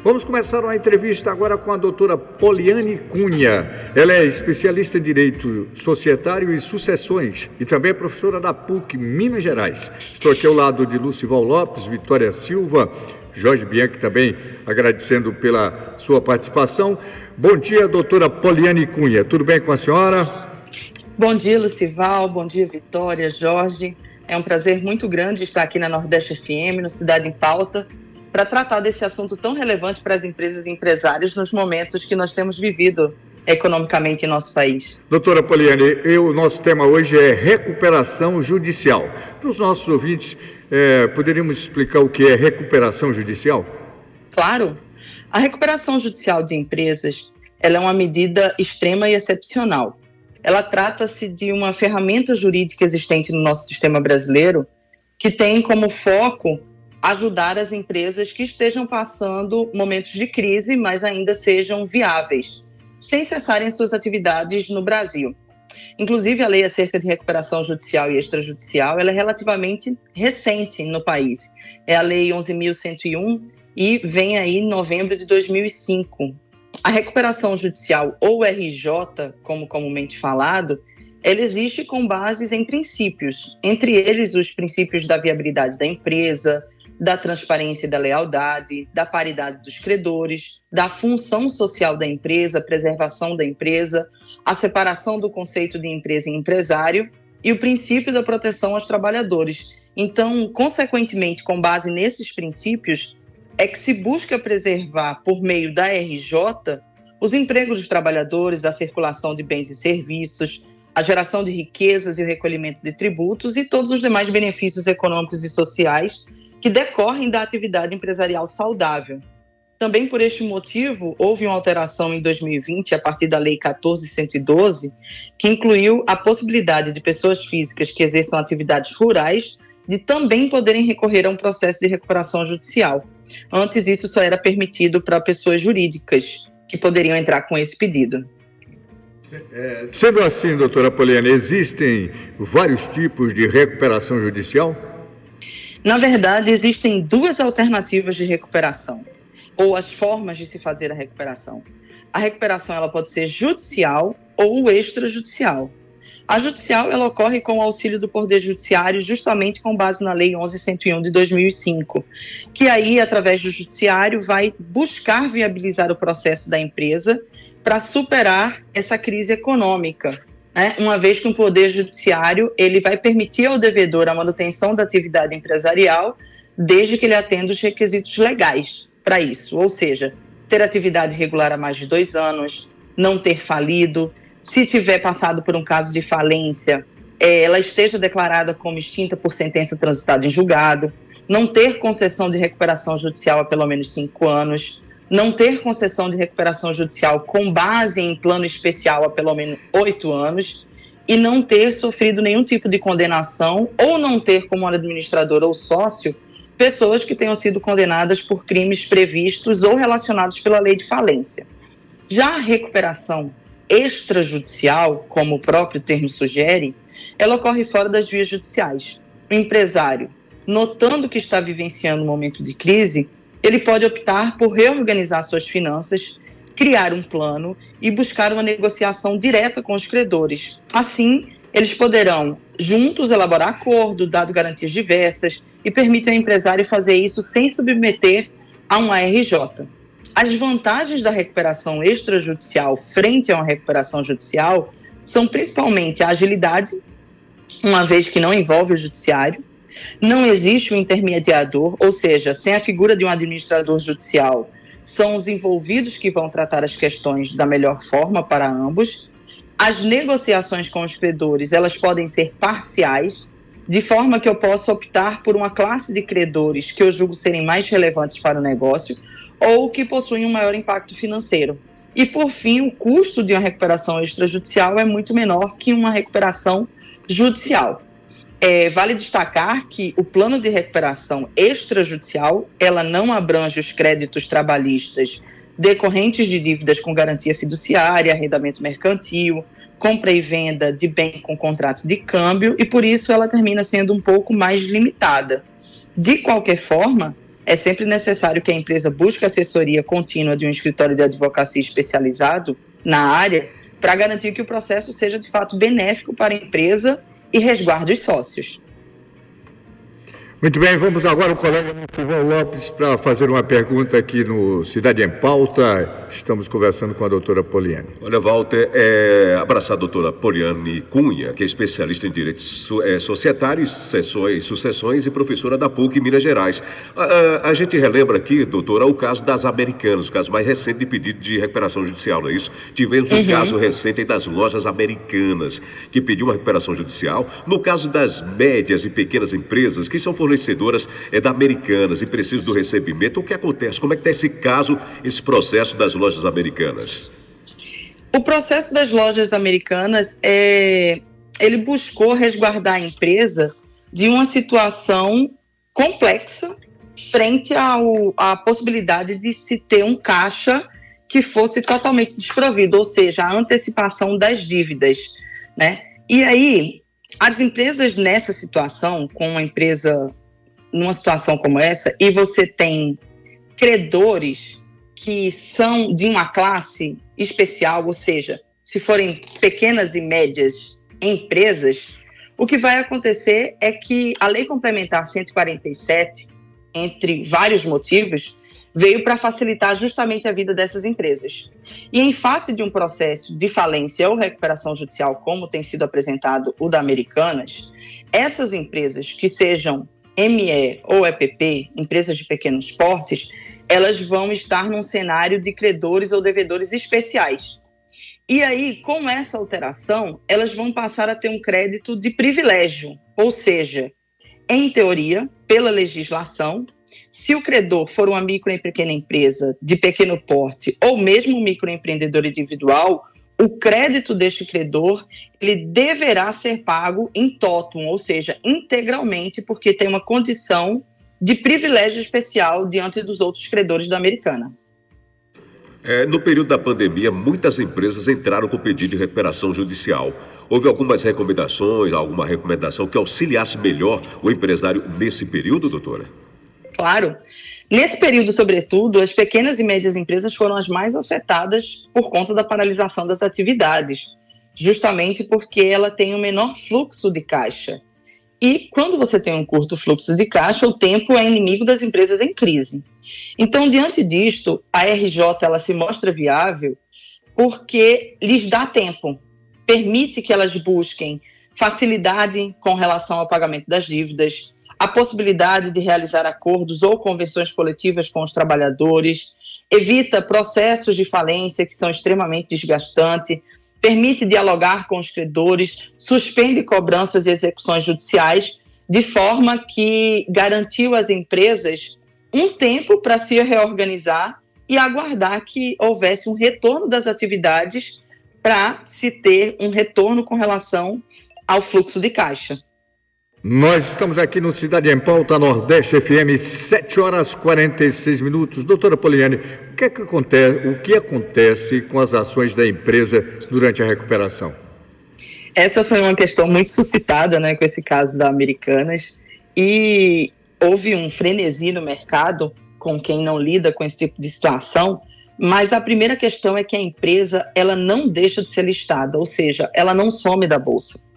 Vamos começar uma entrevista agora com a doutora Poliane Cunha. Ela é especialista em Direito Societário e Sucessões e também é professora da PUC, Minas Gerais. Estou aqui ao lado de Lucival Lopes, Vitória Silva, Jorge Bianchi também agradecendo pela sua participação. Bom dia, doutora Poliane Cunha. Tudo bem com a senhora? Bom dia, Lucival. Bom dia, Vitória, Jorge. É um prazer muito grande estar aqui na Nordeste FM, no Cidade em Pauta, para tratar desse assunto tão relevante para as empresas e empresários nos momentos que nós temos vivido economicamente em nosso país. Doutora Poliane, o nosso tema hoje é recuperação judicial. Para os nossos ouvintes, poderíamos explicar o que é recuperação judicial? Claro. A recuperação judicial de empresas, ela é uma medida extrema e excepcional. Ela trata-se de uma ferramenta jurídica existente no nosso sistema brasileiro que tem como foco ajudar as empresas que estejam passando momentos de crise, mas ainda sejam viáveis, sem cessarem suas atividades no Brasil. Inclusive, a lei acerca de recuperação judicial e extrajudicial ela é relativamente recente no país. É a Lei 11.101 e vem aí em novembro de 2005. A recuperação judicial, ou RJ, como comumente falado, ela existe com bases em princípios, entre eles os princípios da viabilidade da empresa, da transparência e da lealdade, da paridade dos credores, da função social da empresa, preservação da empresa, a separação do conceito de empresa e empresário e o princípio da proteção aos trabalhadores. Então, consequentemente, com base nesses princípios, é que se busca preservar, por meio da RJ, os empregos dos trabalhadores, a circulação de bens e serviços, a geração de riquezas e o recolhimento de tributos e todos os demais benefícios econômicos e sociais que decorrem da atividade empresarial saudável. Também por este motivo, houve uma alteração em 2020, a partir da Lei 14.112, que incluiu a possibilidade de pessoas físicas que exerçam atividades rurais de também poderem recorrer a um processo de recuperação judicial. Antes, isso só era permitido para pessoas jurídicas que poderiam entrar com esse pedido. Sendo assim, doutora Poliane, existem vários tipos de recuperação judicial? Na verdade, existem duas alternativas de recuperação, ou as formas de se fazer a recuperação. A recuperação ela pode ser judicial ou extrajudicial. A judicial ela ocorre com o auxílio do Poder Judiciário, justamente com base na Lei 11.101 de 2005, que aí, através do Judiciário, vai buscar viabilizar o processo da empresa para superar essa crise econômica, né? Uma vez que o Poder Judiciário ele vai permitir ao devedor a manutenção da atividade empresarial, desde que ele atenda os requisitos legais para isso, ou seja, ter atividade regular há mais de 2 anos, não ter falido, se tiver passado por um caso de falência, ela esteja declarada como extinta por sentença transitada em julgado, não ter concessão de recuperação judicial há pelo menos 5 anos, não ter concessão de recuperação judicial com base em plano especial há pelo menos 8 anos e não ter sofrido nenhum tipo de condenação ou não ter como administrador ou sócio pessoas que tenham sido condenadas por crimes previstos ou relacionados pela lei de falência. Já a recuperação extrajudicial, como o próprio termo sugere, ela ocorre fora das vias judiciais. O empresário, notando que está vivenciando um momento de crise, ele pode optar por reorganizar suas finanças, criar um plano e buscar uma negociação direta com os credores. Assim, eles poderão, juntos, elaborar acordo, dado garantias diversas, e permitem ao empresário fazer isso sem submeter a uma RJ. As vantagens da recuperação extrajudicial frente a uma recuperação judicial são principalmente a agilidade, uma vez que não envolve o judiciário, não existe um intermediador, ou seja, sem a figura de um administrador judicial, são os envolvidos que vão tratar as questões da melhor forma para ambos. As negociações com os credores, elas podem ser parciais, de forma que eu possa optar por uma classe de credores que eu julgo serem mais relevantes para o negócio ou que possuem um maior impacto financeiro. E, por fim, o custo de uma recuperação extrajudicial é muito menor que uma recuperação judicial. Vale destacar que o plano de recuperação extrajudicial, ela não abrange os créditos trabalhistas decorrentes de dívidas com garantia fiduciária, arrendamento mercantil, compra e venda de bem com contrato de câmbio, e por isso ela termina sendo um pouco mais limitada. De qualquer forma, é sempre necessário que a empresa busque assessoria contínua de um escritório de advocacia especializado na área para garantir que o processo seja de fato benéfico para a empresa e resguarde os sócios. Muito bem, vamos agora ao colega João Lopes para fazer uma pergunta aqui no Cidade em Pauta. Estamos conversando com a doutora Poliane. Olha, Walter, abraçar a doutora Poliane Cunha, que é especialista em direito societário, sucessões e professora da PUC Minas Gerais. A gente relembra aqui, doutora, o caso das Americanas, o caso mais recente de pedido de recuperação judicial, não é isso? Tivemos um caso recente das lojas Americanas, que pediu uma recuperação judicial. No caso das médias e pequenas empresas, que são fornecedoras da Americanas e precisam do recebimento, o que acontece? Como é que está esse caso, esse processo das lojas Americanas? O processo das lojas Americanas, ele buscou resguardar a empresa de uma situação complexa frente à possibilidade de se ter um caixa que fosse totalmente desprovido, ou seja, a antecipação das dívidas, né? E aí, as empresas nessa situação, com uma empresa numa situação como essa, e você tem credores que são de uma classe especial, ou seja, se forem pequenas e médias empresas, o que vai acontecer é que a Lei Complementar 147, entre vários motivos, veio para facilitar justamente a vida dessas empresas. E em face de um processo de falência ou recuperação judicial, como tem sido apresentado o da Americanas, essas empresas que sejam ME ou EPP, empresas de pequenos portes, elas vão estar num cenário de credores ou devedores especiais. E aí, com essa alteração, elas vão passar a ter um crédito de privilégio, ou seja, em teoria, pela legislação, se o credor for uma micro e pequena empresa de pequeno porte ou mesmo um microempreendedor individual, o crédito deste credor ele deverá ser pago em totum, ou seja, integralmente, porque tem uma condição de privilégio especial diante dos outros credores da Americana. No período da pandemia, muitas empresas entraram com pedido de recuperação judicial. Houve algumas recomendações, alguma recomendação que auxiliasse melhor o empresário nesse período, doutora? Claro. Nesse período, sobretudo, as pequenas e médias empresas foram as mais afetadas por conta da paralisação das atividades, justamente porque ela tem um menor fluxo de caixa. E quando você tem um curto fluxo de caixa, o tempo é inimigo das empresas em crise. Então, diante disto, a RJ ela se mostra viável porque lhes dá tempo, permite que elas busquem facilidade com relação ao pagamento das dívidas, a possibilidade de realizar acordos ou convenções coletivas com os trabalhadores, evita processos de falência que são extremamente desgastantes, permite dialogar com os credores, suspende cobranças e execuções judiciais, de forma que garantiu às empresas um tempo para se reorganizar e aguardar que houvesse um retorno das atividades para se ter um retorno com relação ao fluxo de caixa. Nós estamos aqui no Cidade em Pauta, Nordeste FM, 7h46. Doutora Poliane, o que acontece com as ações da empresa durante a recuperação? Essa foi uma questão muito suscitada, né, com esse caso da Americanas, e houve um frenesi no mercado com quem não lida com esse tipo de situação, mas a primeira questão é que a empresa ela não deixa de ser listada, ou seja, ela não some da Bolsa.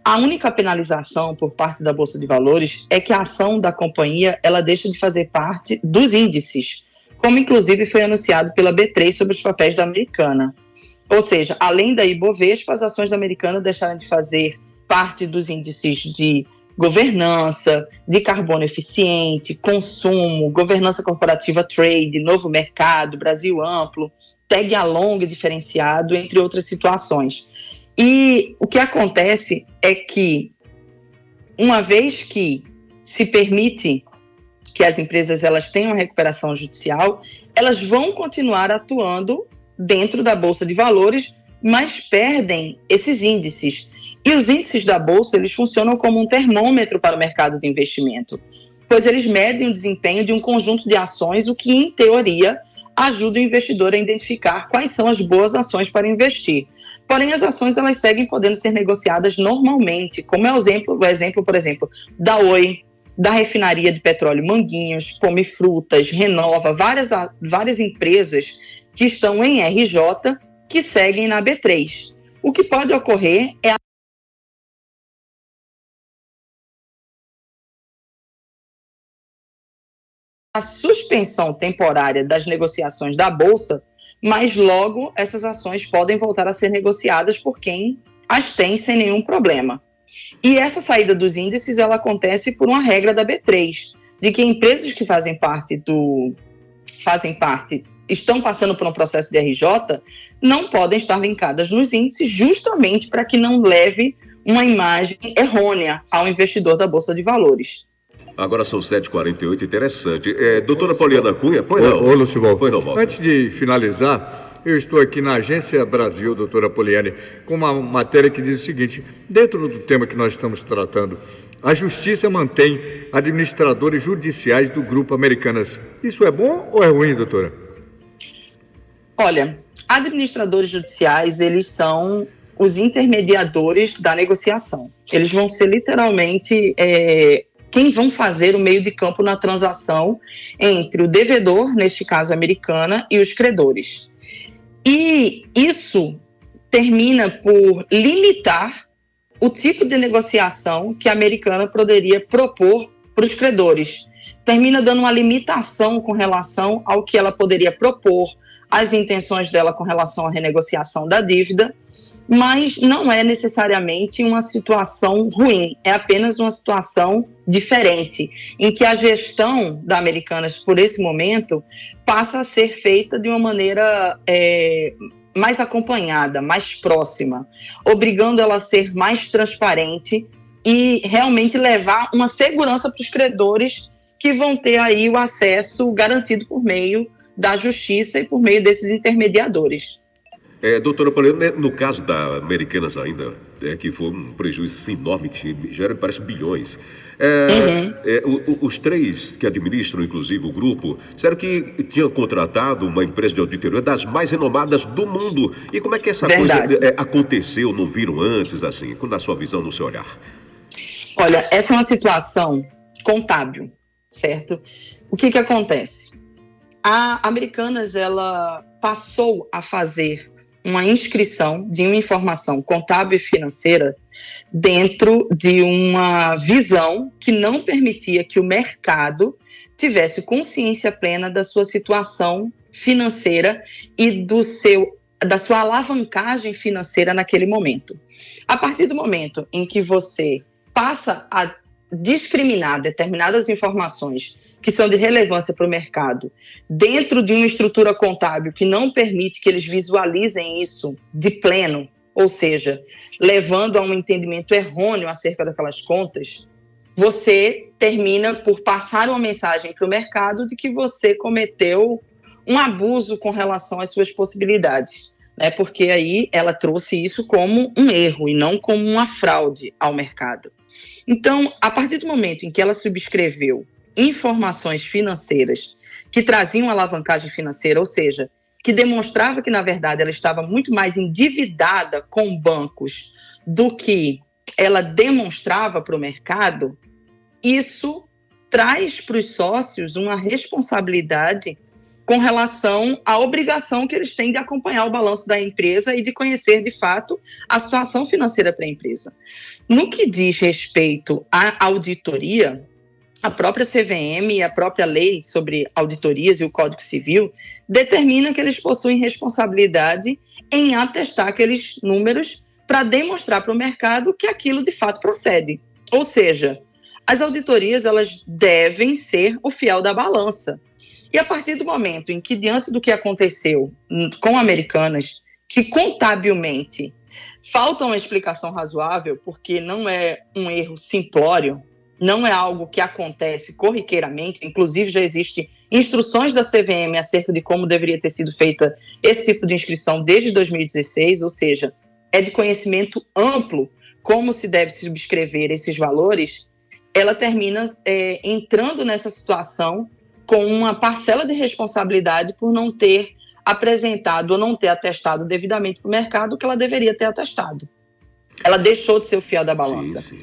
A única penalização por parte da Bolsa de Valores é que a ação da companhia ela deixa de fazer parte dos índices, como inclusive foi anunciado pela B3 sobre os papéis da Americana. Ou seja, além da Ibovespa, as ações da Americana deixaram de fazer parte dos índices de governança, de carbono eficiente, consumo, governança corporativa trade, novo mercado, Brasil amplo, tag along diferenciado, entre outras situações. E o que acontece é que, uma vez que se permite que as empresas elas tenham recuperação judicial, elas vão continuar atuando dentro da Bolsa de Valores, mas perdem esses índices. E os índices da Bolsa eles funcionam como um termômetro para o mercado de investimento, pois eles medem o desempenho de um conjunto de ações, o que, em teoria, ajuda o investidor a identificar quais são as boas ações para investir. Porém, as ações elas seguem podendo ser negociadas normalmente, como é o exemplo, por exemplo, da Oi, da refinaria de petróleo Manguinhos, Come Frutas, Renova, várias empresas que estão em RJ que seguem na B3. O que pode ocorrer é a suspensão temporária das negociações da Bolsa, mas logo essas ações podem voltar a ser negociadas por quem as tem sem nenhum problema. E essa saída dos índices, ela acontece por uma regra da B3, de que empresas que estão passando por um processo de RJ não podem estar linkadas nos índices, justamente para que não leve uma imagem errônea ao investidor da Bolsa de Valores. Agora são 7h48, interessante. Doutora Poliana Cunha, Ô, Lucivaldo, antes de finalizar, eu estou aqui na Agência Brasil, doutora Poliane, com uma matéria que diz o seguinte: dentro do tema que nós estamos tratando, a Justiça mantém administradores judiciais do Grupo Americanas. Isso é bom ou é ruim, doutora? Olha, administradores judiciais, eles são os intermediadores da negociação. Eles vão ser literalmente quem vão fazer o meio de campo na transação entre o devedor, neste caso Americana, e os credores. E isso termina por limitar o tipo de negociação que a Americana poderia propor para os credores. Termina dando uma limitação com relação ao que ela poderia propor, as intenções dela com relação à renegociação da dívida, mas não é necessariamente uma situação ruim, é apenas uma situação diferente, em que a gestão da Americanas, por esse momento, passa a ser feita de uma maneira mais acompanhada, mais próxima, obrigando ela a ser mais transparente e realmente levar uma segurança para os credores que vão ter aí o acesso garantido por meio da justiça e por meio desses intermediadores. Doutora Poliana, no caso da Americanas ainda, que foi um prejuízo enorme, que gera, parece, bilhões. Os três que administram, inclusive, o grupo, disseram que tinham contratado uma empresa de auditoria das mais renomadas do mundo. E como é que essa coisa aconteceu? Não viram antes, assim? Na sua visão, no seu olhar? Olha, essa é uma situação contábil, certo? O que acontece? A Americanas, ela passou a fazer uma inscrição de uma informação contábil e financeira dentro de uma visão que não permitia que o mercado tivesse consciência plena da sua situação financeira e da sua alavancagem financeira naquele momento. A partir do momento em que você passa a discriminar determinadas informações que são de relevância para o mercado, dentro de uma estrutura contábil que não permite que eles visualizem isso de pleno, ou seja, levando a um entendimento errôneo acerca daquelas contas, você termina por passar uma mensagem para o mercado de que você cometeu um abuso com relação às suas possibilidades, né? Porque aí ela trouxe isso como um erro e não como uma fraude ao mercado. Então, a partir do momento em que ela subscreveu informações financeiras que traziam alavancagem financeira, ou seja, que demonstrava que, na verdade, ela estava muito mais endividada com bancos do que ela demonstrava para o mercado, isso traz para os sócios uma responsabilidade com relação à obrigação que eles têm de acompanhar o balanço da empresa e de conhecer, de fato, a situação financeira para a empresa. No que diz respeito à auditoria, a própria CVM e a própria lei sobre auditorias e o Código Civil determinam que eles possuem responsabilidade em atestar aqueles números para demonstrar para o mercado que aquilo de fato procede. Ou seja, as auditorias, elas devem ser o fiel da balança. E a partir do momento em que, diante do que aconteceu com Americanas, que contabilmente falta uma explicação razoável, porque não é um erro simplório, não é algo que acontece corriqueiramente, inclusive já existem instruções da CVM acerca de como deveria ter sido feita esse tipo de inscrição desde 2016, ou seja, é de conhecimento amplo como se deve subscrever esses valores, ela termina entrando nessa situação com uma parcela de responsabilidade por não ter apresentado ou não ter atestado devidamente para o mercado o que ela deveria ter atestado. Ela deixou de ser o fiel da balança. Sim.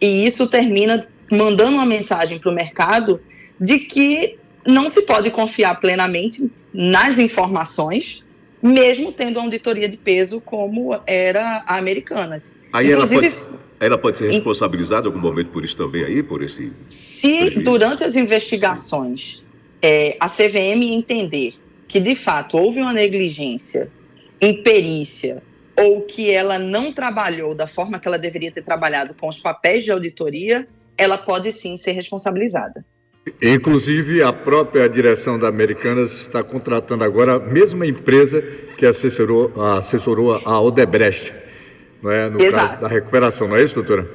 E isso termina mandando uma mensagem para o mercado de que não se pode confiar plenamente nas informações, mesmo tendo a auditoria de peso como era a Americanas. Aí ela pode ser responsabilizada em algum momento por isso também aí, por esse se durante as investigações a CVM entender que de fato houve uma negligência em perícia ou que ela não trabalhou da forma que ela deveria ter trabalhado com os papéis de auditoria, ela pode sim ser responsabilizada. Inclusive, a própria direção da Americanas está contratando agora a mesma empresa que assessorou a Odebrecht, não é? No caso da recuperação, não é isso, doutora?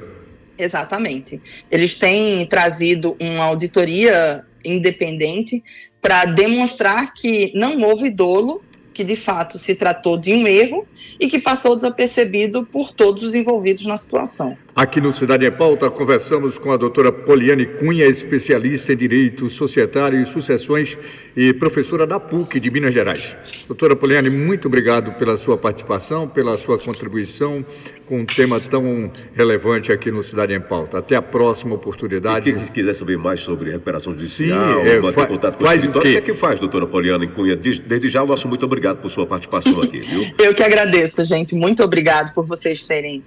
Exatamente. Eles têm trazido uma auditoria independente para demonstrar que não houve dolo, que de fato se tratou de um erro e que passou desapercebido por todos os envolvidos na situação. Aqui no Cidade em Pauta, conversamos com a doutora Poliane Cunha, especialista em Direito Societário e Sucessões e professora da PUC de Minas Gerais. Doutora Poliane, muito obrigado pela sua participação, pela sua contribuição com um tema tão relevante aqui no Cidade em Pauta. Até a próxima oportunidade. E quem quiser saber mais sobre recuperação judicial, manter contato com o escritório, o que é que faz, doutora Poliane Cunha? Desde já, o nosso muito obrigado por sua participação aqui, viu? Eu que agradeço, gente. Muito obrigado por vocês terem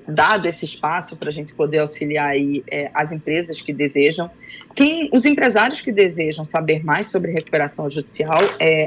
dado esse espaço para a gente poder auxiliar aí, as empresas que desejam. Os empresários que desejam saber mais sobre recuperação judicial,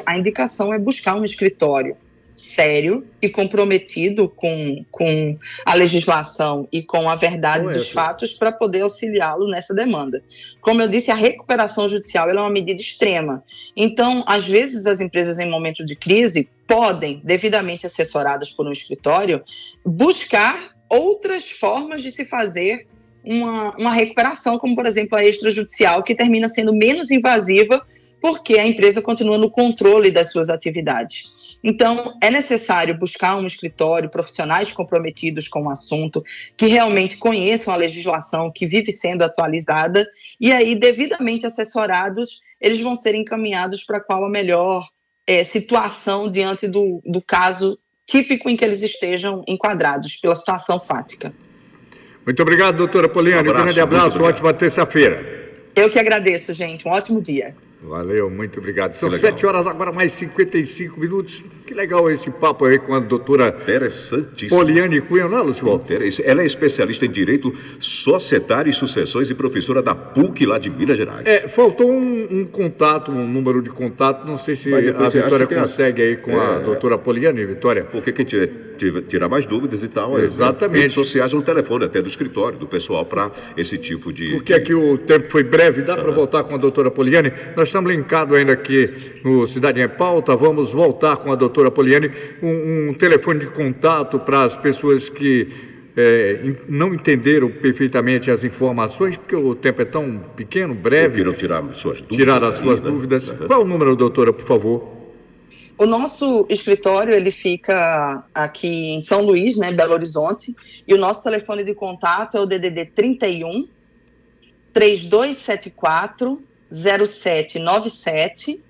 a indicação é buscar um escritório sério e comprometido com a legislação e com a verdade dos fatos para poder auxiliá-lo nessa demanda. Como eu disse, a recuperação judicial ela é uma medida extrema. Então, às vezes, as empresas em momento de crise podem, devidamente assessoradas por um escritório, buscar outras formas de se fazer uma recuperação, como, por exemplo, a extrajudicial, que termina sendo menos invasiva porque a empresa continua no controle das suas atividades. Então, é necessário buscar um escritório, profissionais comprometidos com o assunto, que realmente conheçam a legislação que vive sendo atualizada, e aí, devidamente assessorados, eles vão ser encaminhados para qual a melhor situação diante do caso típico em que eles estejam enquadrados pela situação fática. Muito obrigado, doutora Poliane. Um grande abraço, ótima terça-feira. Eu que agradeço, gente. Um ótimo dia. Valeu, muito obrigado. São 7 horas agora, mais 55 minutos. Que legal esse papo aí com a doutora Poliane Cunha, não é, Lúcio Walter? Ela é especialista em Direito Societário e Sucessões e professora da PUC lá de Minas Gerais. Faltou um contato, um número de contato. Não sei se a Vitória consegue aí com a doutora Poliane, Vitória. Porque quem tirar mais dúvidas e tal, exatamente. Redes sociais, um telefone até do escritório, do pessoal, para esse tipo de... Porque aqui o tempo foi breve, dá para voltar com a doutora Poliane. Nós estamos linkados ainda aqui no Cidade em Pauta, vamos voltar com a doutora Poliane, um telefone de contato para as pessoas que não entenderam perfeitamente as informações, porque o tempo é tão pequeno, breve. Queiram tirar suas dúvidas. Tirar as suas dúvidas. Qual é o número, doutora, por favor? O nosso escritório, ele fica aqui em São Luís, né, Belo Horizonte, e o nosso telefone de contato é o DDD 31 3274 0797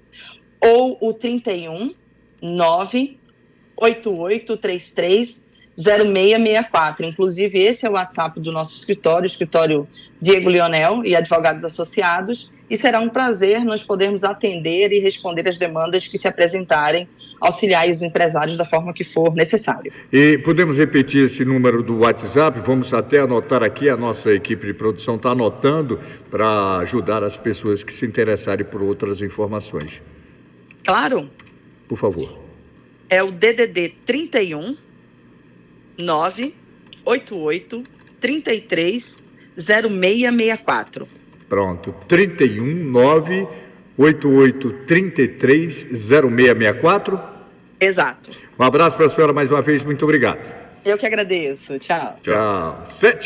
ou o 31 98833 0664. Inclusive, esse é o WhatsApp do nosso escritório Diego Lionel e Advogados Associados, e será um prazer nós podermos atender e responder as demandas que se apresentarem, auxiliar os empresários da forma que for necessário. E podemos repetir esse número do WhatsApp? Vamos até anotar aqui, a nossa equipe de produção está anotando para ajudar as pessoas que se interessarem por outras informações. Claro. Por favor. É o DDD 31 988 33 0664. Pronto, 31 988 33 0664. Exato. Um abraço para a senhora mais uma vez, muito obrigado. Eu que agradeço. Tchau. Tchau. 7